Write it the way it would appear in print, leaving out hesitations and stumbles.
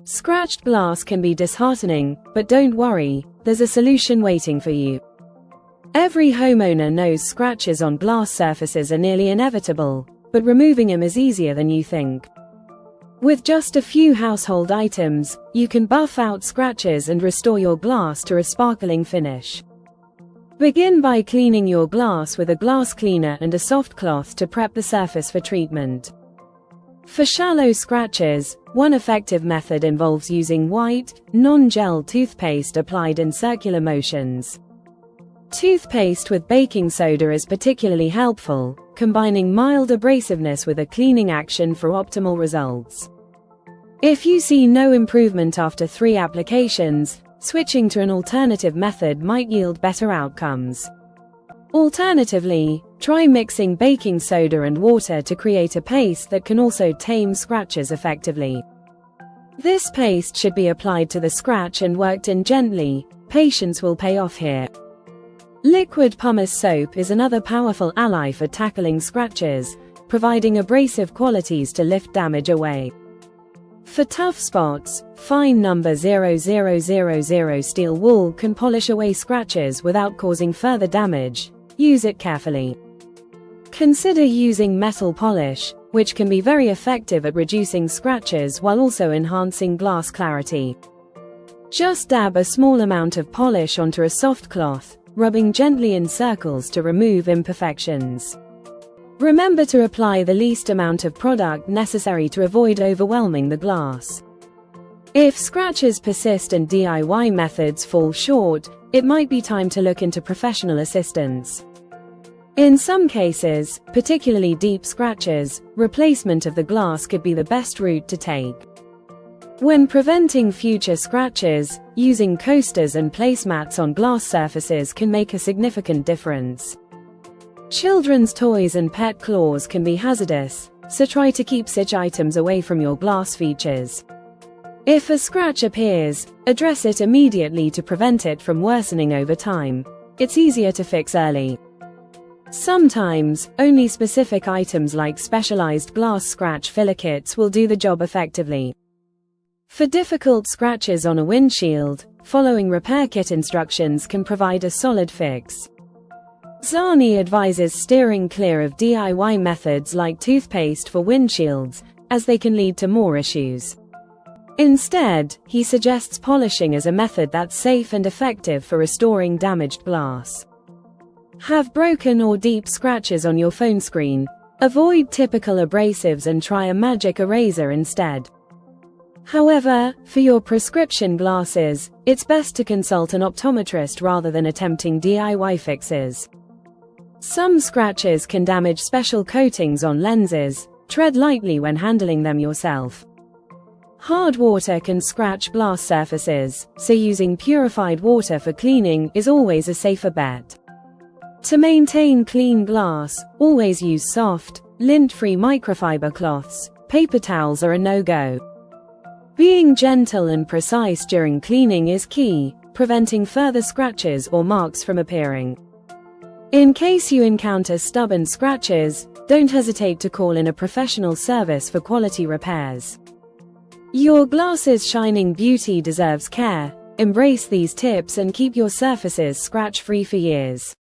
Scratched glass can be disheartening, but don't worry, there's a solution waiting for you. Every homeowner knows scratches on glass surfaces are nearly inevitable, but removing them is easier than you think. With just a few household items, you can buff out scratches and restore your glass to a sparkling finish. Begin by cleaning your glass with a glass cleaner and a soft cloth to prep the surface for treatment. For shallow scratches, one effective method involves using white, non-gel toothpaste applied in circular motions. Toothpaste with baking soda is particularly helpful, combining mild abrasiveness with a cleaning action for optimal results. If you see no improvement after 3 applications, switching to an alternative method might yield better outcomes. Alternatively, try mixing baking soda and water to create a paste that can also tame scratches effectively. This paste should be applied to the scratch and worked in gently. Patience will pay off here. Liquid pumice soap is another powerful ally for tackling scratches, providing abrasive qualities to lift damage away. For tough spots, fine number 0000 steel wool can polish away scratches without causing further damage. Use it carefully. Consider using metal polish, which can be very effective at reducing scratches while also enhancing glass clarity. Just dab a small amount of polish onto a soft cloth, rubbing gently in circles to remove imperfections. Remember to apply the least amount of product necessary to avoid overwhelming the glass. If scratches persist and DIY methods fall short, it might be time to look into professional assistance. In some cases, particularly deep scratches, replacement of the glass could be the best route to take. When preventing future scratches, using coasters and placemats on glass surfaces can make a significant difference. Children's toys and pet claws can be hazardous, so try to keep such items away from your glass features. If a scratch appears, address it immediately to prevent it from worsening over time. It's easier to fix early. Sometimes, only specific items like specialized glass scratch filler kits will do the job effectively. For difficult scratches on a windshield, following repair kit instructions can provide a solid fix. Zani advises steering clear of DIY methods like toothpaste for windshields, as they can lead to more issues. Instead, he suggests polishing as a method that's safe and effective for restoring damaged glass. Have broken or deep scratches on your phone screen? Avoid typical abrasives and try a magic eraser instead. However, for your prescription glasses, it's best to consult an optometrist rather than attempting DIY fixes. Some scratches can damage special coatings on lenses. Tread lightly when handling them yourself. Hard water can scratch glass surfaces, so using purified water for cleaning is always a safer bet. To maintain clean glass, always use soft, lint-free microfiber cloths. Paper towels are a no-go. Being gentle and precise during cleaning is key, preventing further scratches or marks from appearing. In case you encounter stubborn scratches, don't hesitate to call in a professional service for quality repairs. Your glass's shining beauty deserves care. Embrace these tips and keep your surfaces scratch-free for years.